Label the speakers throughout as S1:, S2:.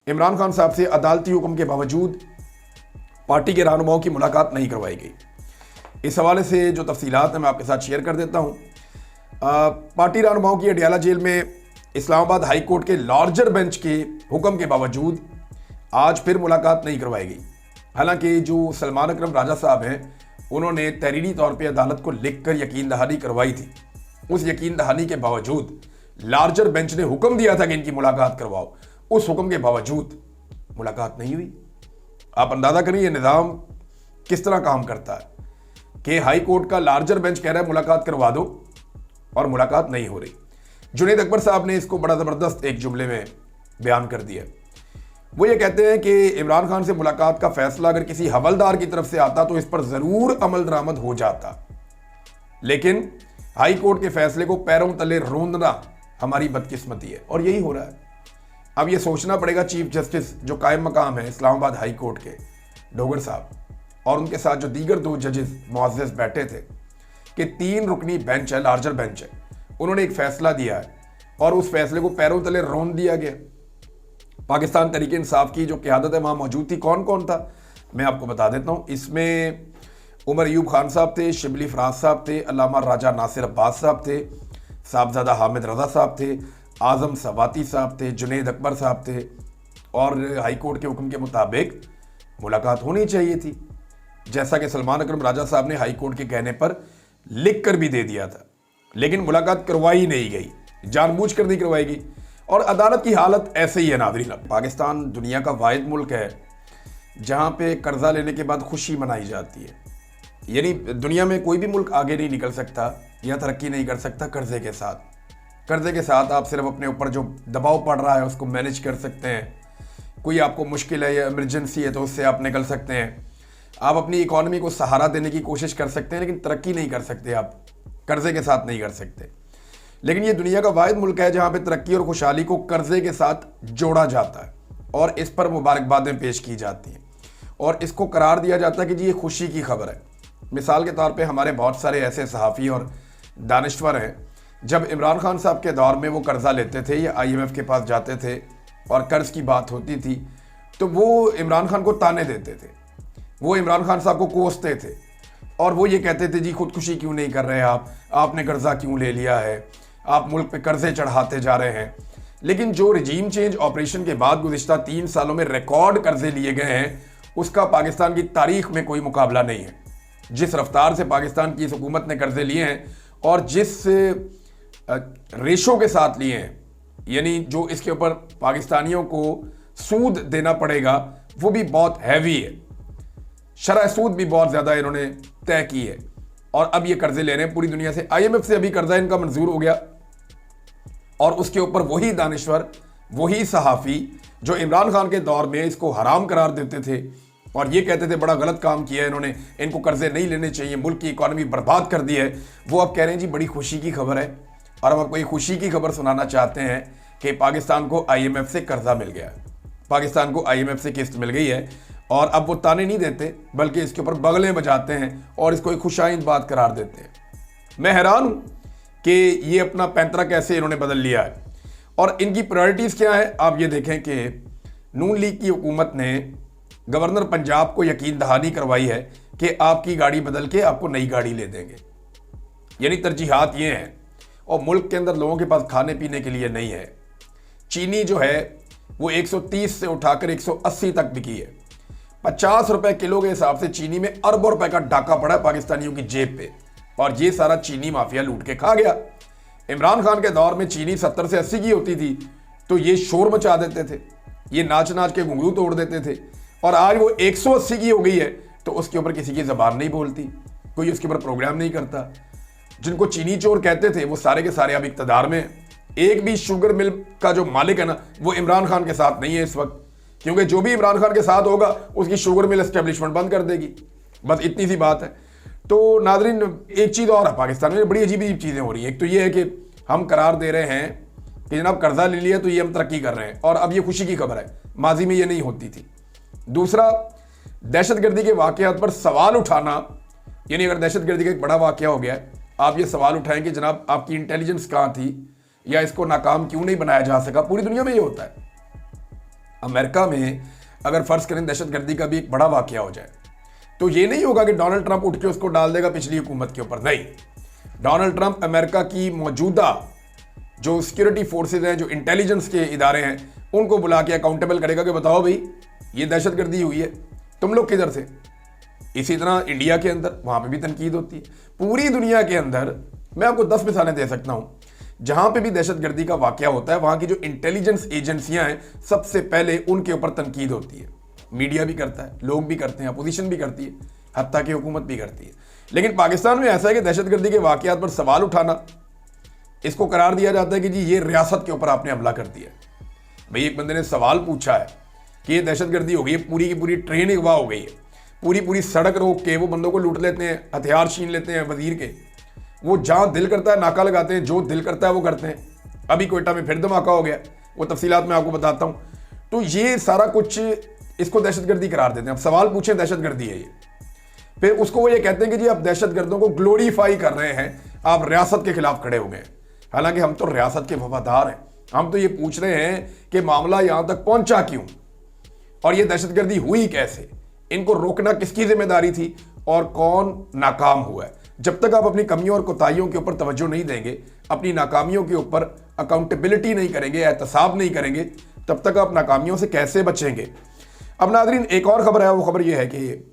S1: इमरान खान साहब से अदालती हुक्म के बावजूद पार्टी के रहनुमाओं की मुलाकात नहीं करवाई गई। इस हवाले से जो तफसीलात हैं मैं आपके साथ शेयर कर देता हूँ। पार्टी रहनुमाओं की अडयाला जेल में इस्लामाबाद हाई कोर्ट के लार्जर बेंच के हुक्म के बावजूद आज फिर मुलाकात नहीं करवाई गई। हालांकि जो सलमान अकरम राजा साहब हैं उन्होंने तहरीरी तौर पे अदालत को लिखकर यकीन दहानी करवाई थी। उस यकीन दहानी के बावजूद लार्जर बेंच ने हुक्म दिया था कि इनकी मुलाकात करवाओ, उस हुक्म के बावजूद मुलाकात नहीं हुई। आप अंदाजा करिए ये निज़ाम किस तरह काम करता है कि हाई कोर्ट का लार्जर बेंच कह रहा है मुलाकात करवा दो और मुलाकात नहीं हो रही। जुनैद अकबर साहब ने इसको बड़ा ज़बरदस्त एक जुमले में बयान कर दिया। वो ये कहते हैं कि इमरान खान से मुलाकात का फैसला अगर किसी हवलदार की तरफ से आता तो इस पर ज़रूर अमल दरामद हो जाता, लेकिन हाई कोर्ट के फैसले को पैरों तले रोंदना हमारी बदकिस्मती है और यही हो रहा है। अब ये सोचना पड़ेगा चीफ जस्टिस जो कायम मकाम है इस्लामाबाद हाई कोर्ट के डोगर साहब और उनके साथ जो दीगर दो जजेस मुअज़्ज़ज़ बैठे थे कि 3 रुकनी बेंच है, लार्जर बेंच है, उन्होंने एक फैसला दिया है और उस फैसले को पैरों तले रौंद दिया गया। पाकिस्तान तहरीक इंसाफ की जो क़यादत है वहाँ मौजूद थी। कौन कौन था मैं आपको बता देता हूँ। इसमें उमर अयूब खान साहब थे, शिबली फराज साहब थे, अल्लामा राजा नासिर अब्बास साहब थे, साहबजादा हामिद रजा साहब थे, आज़म सवाती साहब थे, जुनैद अकबर साहब थे और हाई कोर्ट के हुक्म के मुताबिक मुलाकात होनी चाहिए थी, जैसा कि सलमान अकरम राजा साहब ने हाई कोर्ट के कहने पर लिख कर भी दे दिया था। लेकिन मुलाकात करवाई नहीं गई, जानबूझकर नहीं करवाई गई और अदालत की हालत ऐसे ही है। नाज़रीन, पाकिस्तान दुनिया का वाहिद मुल्क है जहाँ पे कर्जा लेने के बाद खुशी मनाई जाती है। यानी दुनिया में कोई भी मुल्क आगे नहीं निकल सकता या तरक्की नहीं कर सकता कर्जे के साथ। कर्जे के साथ आप सिर्फ अपने ऊपर जो दबाव पड़ रहा है उसको मैनेज कर सकते हैं। कोई आपको मुश्किल है या इमरजेंसी है तो उससे आप निकल सकते हैं। आप अपनी इकॉनमी को सहारा देने की कोशिश कर सकते हैं, लेकिन तरक्की नहीं कर सकते, आप कर्जे के साथ नहीं कर सकते। लेकिन ये दुनिया का वाहिद मुल्क है जहाँ पे तरक्की और खुशहाली को कर्जे के साथ जोड़ा जाता है और इस पर मुबारकबादें पेश की जाती हैं और इसको करार दिया जाता है कि जी ये खुशी की खबर है। मिसाल के तौर पे हमारे बहुत सारे ऐसे सहाफ़ी और दानिश्वर हैं, जब इमरान खान साहब के दौर में वो कर्जा लेते थे या IMF के पास जाते थे और कर्ज की बात होती थी तो वो इमरान खान को ताने देते थे, वो इमरान खान साहब को कोसते थे और वो ये कहते थे जी खुदकुशी क्यों नहीं कर रहे आपने कर्जा क्यों ले लिया है, आप मुल्क पे कर्जे चढ़ाते जा रहे हैं। लेकिन जो रिजीम चेंज ऑपरेशन के बाद गुज़िश्ता 3 सालों में रिकॉर्ड कर्जे लिए गए हैं उसका पाकिस्तान की तारीख में कोई मुकाबला नहीं है। जिस रफ्तार से पाकिस्तान की इस हुकूमत ने कर्जे लिए हैं और जिस रेशो के साथ लिए हैं, यानी जो इसके ऊपर पाकिस्तानियों को सूद देना पड़ेगा वो भी बहुत हैवी है, शरह सूद भी बहुत ज़्यादा इन्होंने तय की है और अब ये कर्जे ले रहे हैं पूरी दुनिया से। IMF से अभी कर्जा इनका मंजूर हो गया और उसके ऊपर वही दानिश्वर, वही सहाफ़ी जो इमरान खान के दौर में इसको हराम करार देते थे और ये कहते थे बड़ा गलत काम किया है इन्होंने, इनको कर्जे नहीं लेने चाहिए, मुल्क की इकॉनमी बर्बाद कर दी है, वो अब कह रहे हैं जी बड़ी खुशी की खबर है। और हम आपको ये खुशी की खबर सुनाना चाहते हैं कि पाकिस्तान को IMF से कर्जा मिल गया है, पाकिस्तान को IMF से किस्त मिल गई है और अब वो ताने नहीं देते बल्कि इसके ऊपर बगलें बजाते हैं और इसको एक खुशाइंद बात करार देते हैं। मैं हैरान हूँ कि ये अपना पैंतरा कैसे इन्होंने बदल लिया है और इनकी प्रायोरिटीज़ क्या है। आप ये देखें कि नून लीग की हुकूमत ने गवर्नर पंजाब को यकीन दहानी करवाई है कि आपकी गाड़ी बदल के आपको नई गाड़ी ले देंगे। यानी तरजीहात ये हैं और मुल्क के अंदर लोगों के पास खाने पीने के लिए नहीं है। चीनी जो है वो 130 से उठाकर 180 तक बिकी है। 50 रुपए किलो के हिसाब से चीनी में अरबों रुपए का डाका पड़ा है पाकिस्तानियों की जेब पे और ये सारा चीनी माफिया लूट के खा गया। इमरान खान के दौर में चीनी 70 से 80 की होती थी तो ये शोर मचा देते थे, ये नाच नाच के घुंघरू तोड़ देते थे और आज वो 180 की हो गई है तो उसके ऊपर किसी की ज़बान नहीं बोलती, कोई उसके ऊपर प्रोग्राम नहीं करता। जिनको चीनी चोर कहते थे वो सारे के सारे अब इक़्तिदार में हैं। एक भी शुगर मिल का जो मालिक है ना वो इमरान खान के साथ नहीं है इस वक्त, क्योंकि जो भी इमरान खान के साथ होगा उसकी शुगर मिल एस्टेब्लिशमेंट बंद कर देगी। बस इतनी सी बात है। तो नाज़रीन एक चीज़ और है, पाकिस्तान में बड़ी अजीब अजीब चीज़ें हो रही हैं। एक तो ये है कि हम करार दे रहे हैं कि जनाब कर्जा ले लिया तो ये हम तरक्की कर रहे हैं और अब ये खुशी की खबर है, माजी में ये नहीं होती थी। दूसरा, दहशतगर्दी के वाक़यात पर सवाल उठाना, यानी अगर दहशतगर्दी का एक बड़ा वाक़या हो गया आप ये सवाल उठाएं कि जनाब आपकी इंटेलिजेंस कहाँ थी या इसको नाकाम क्यों नहीं बनाया जा सका। पूरी दुनिया में ये होता है। अमेरिका में अगर फर्ज करें दहशतगर्दी का भी एक बड़ा वाकया हो जाए तो ये नहीं होगा कि डोनाल्ड ट्रंप उठ के उसको डाल देगा पिछली हुकूमत के ऊपर। नहीं, डोनाल्ड ट्रंप अमेरिका की मौजूदा जो सिक्योरिटी फोर्सेज हैं, जो इंटेलिजेंस के इदारे हैं, उनको बुला के अकाउंटेबल करेगा कि बताओ भाई ये दहशतगर्दी हुई है, तुम लोग किधर थे। इसी तरह इंडिया के अंदर वहां पे भी तनकीद होती है। पूरी दुनिया के अंदर मैं आपको 10 मिसालें दे सकता हूं जहां पे भी दहशतगर्दी का वाकया होता है, वहां की जो इंटेलिजेंस एजेंसियां हैं सबसे पहले उनके ऊपर तनकीद होती है। मीडिया भी करता है, लोग भी करते हैं, अपोजिशन भी करती है, हत्ता की हुकूमत भी करती है। लेकिन पाकिस्तान में ऐसा है कि दहशतगर्दी के वाकयात पर सवाल उठाना, इसको करार दिया जाता है कि जी ये रियासत के ऊपर आपने हमला कर दिया। भाई एक बंदे ने सवाल पूछा है कि ये दहशतगर्दी हो गई है, पूरी की पूरी ट्रेन अगवा हो गई है, पूरी पूरी सड़क रोक के वो बंदों को लूट लेते हैं, हथियार छीन लेते हैं वजीर के, वो जहां दिल करता है नाका लगाते हैं, जो दिल करता है वो करते हैं। अभी कोयटा में फिर धमाका हो गया, वो तफसीलात मैं आपको बताता हूं। तो ये सारा कुछ इसको दहशतगर्दी करार देते हैं। अब सवाल पूछें दहशतगर्दी है ये, फिर उसको वो ये कहते हैं कि जी आप दहशतगर्दों को ग्लोरीफाई कर रहे हैं, आप रियासत के खिलाफ खड़े हो गए। हालांकि हम तो रियासत के वफादार हैं, हम तो ये पूछ रहे हैं कि मामला यहां तक पहुंचा क्यों और ये दहशतगर्दी हुई कैसे, इनको रोकना किसकी जिम्मेदारी थी और कौन नाकाम हुआ है। जब तक आप अपनी कमियों और कोताहियों के ऊपर तवज्जो नहीं देंगे, अपनी नाकामियों के ऊपर अकाउंटेबिलिटी नहीं करेंगे, एहतसाब नहीं करेंगे, तब तक आप नाकामियों से कैसे बचेंगे। अब नाज़रीन एक और खबर है, वो खबर ये है कि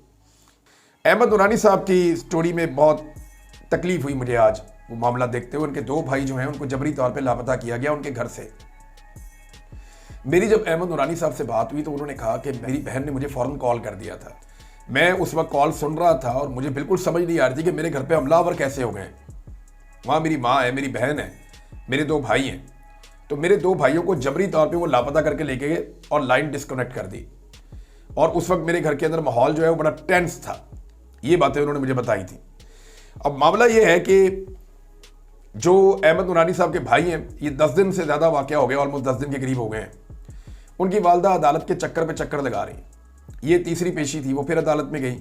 S1: अहमद नूरानी साहब की स्टोरी में बहुत तकलीफ हुई मुझे आज वो मामला देखते हुए। उनके 2 भाई जो हैं उनको जबरी तौर पे लापता किया गया उनके घर से। मेरी जब अहमद नूरानी साहब से बात हुई तो उन्होंने कहा कि मेरी बहन ने मुझे फ़ौरन कॉल कर दिया था। मैं उस वक्त कॉल सुन रहा था और मुझे बिल्कुल समझ नहीं आ रही थी कि मेरे घर पे हमलावर कैसे हो गए। वहाँ मेरी माँ है, मेरी बहन है, मेरे 2 भाई हैं। तो मेरे 2 भाइयों को जबरी तौर पे वो लापता करके लेके गए और लाइन डिस्कनेक्ट कर दी। और उस वक्त मेरे घर के अंदर माहौल जो है वो बड़ा टेंस था। ये बातें उन्होंने मुझे बताई थी। अब मामला ये है कि जो अहमद नूरानी साहब के भाई हैं, ये 10 दिन से ज़्यादा वाक़या हो गया, ऑलमोस्ट 10 दिन के करीब हो गए हैं। उनकी वालदा अदालत के चक्कर पे चक्कर लगा रही। ये तीसरी पेशी थी, वो फिर अदालत में गई।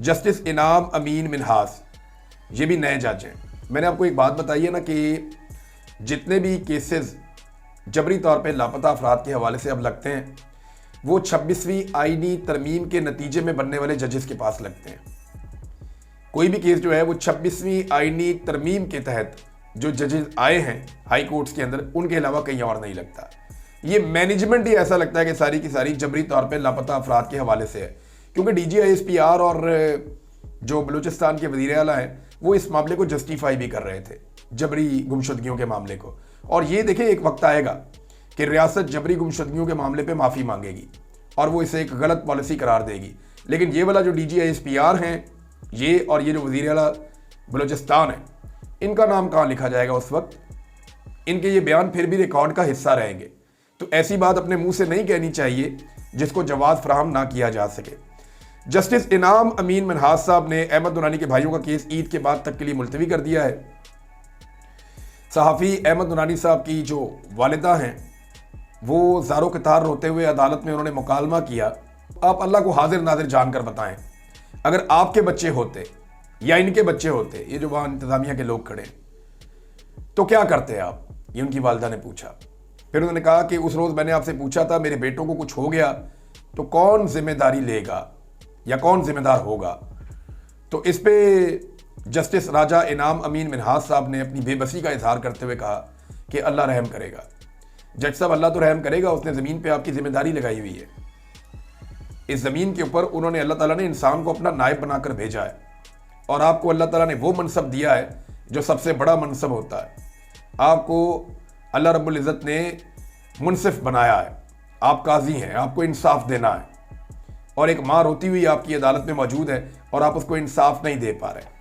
S1: जस्टिस इनाम अमीन मिन्हास, ये भी नए जज हैं। मैंने आपको एक बात बताई है ना कि जितने भी केसेस जबरी तौर पे लापता अफराद के हवाले से अब लगते हैं, वो 26वीं आईनी तरमीम के नतीजे में बनने वाले जजेस के पास लगते हैं। कोई भी केस जो है वो 26वीं आईनी तरमीम के तहत जो जजेस आए हैं हाई कोर्ट्स के अंदर, उनके अलावा कहीं और नहीं लगता। ये मैनेजमेंट ही ऐसा लगता है कि सारी की सारी जबरी तौर पे लापता अफराद के हवाले से है, क्योंकि DGISPR और जो बलूचिस्तान के वज़ीर आला हैं वो इस मामले को जस्टिफाई भी कर रहे थे, जबरी गुमशुदगियों के मामले को। और ये देखें एक वक्त आएगा कि रियासत जबरी गुमशुदगियों के मामले पे माफ़ी मांगेगी और वो इसे एक गलत पॉलिसी करार देगी। लेकिन ये वाला जो DGISPR हैं ये और ये जो वज़ीर आला बलूचिस्तान है, इनका नाम कहाँ लिखा जाएगा उस वक्त। इनके ये बयान फिर भी रिकॉर्ड का हिस्सा रहेंगे। तो ऐसी बात अपने मुंह से नहीं कहनी चाहिए जिसको जवाब फराहम ना किया जा सके। जस्टिस इनाम अमीन मिन्हास साहब ने अहमद नूरानी के भाइयों का केस ईद के बाद तक के लिए मुलतवी कर दिया है। सहाफ़ी अहमद नूरानी साहब की जो वालिदा हैं वो ज़ारो कतार रोते हुए अदालत में उन्होंने मुकालमा किया, आप अल्लाह को हाजिर नाजिर जानकर बताएं, अगर आपके बच्चे होते या इनके बच्चे होते, ये जो वहाँ इंतज़ामिया के लोग खड़े, तो क्या करते आप, ये उनकी वालिदा ने पूछा। फिर उन्होंने कहा कि उस रोज़ मैंने आपसे पूछा था मेरे बेटों को कुछ हो गया तो कौन जिम्मेदारी लेगा या कौन जिम्मेदार होगा। तो इस पे जस्टिस राजा इनाम अमीन मिन्हास साहब ने अपनी बेबसी का इजहार करते हुए कहा कि अल्लाह रहम करेगा। जज साहब अल्लाह तो रहम करेगा, उसने ज़मीन पे आपकी जिम्मेदारी लगाई हुई है। इस ज़मीन के ऊपर उन्होंने अल्लाह ताला ने इंसान को अपना नायब बनाकर भेजा है और आपको अल्लाह ताला ने वो मनसब दिया है जो सबसे बड़ा मनसब होता है। आपको अल्लाह रब्बुल इज़्ज़त ने मुनसिफ बनाया है, आप काजी हैं, आपको इंसाफ देना है। और एक माँ रोती हुई आपकी अदालत में मौजूद है और आप उसको इंसाफ नहीं दे पा रहे।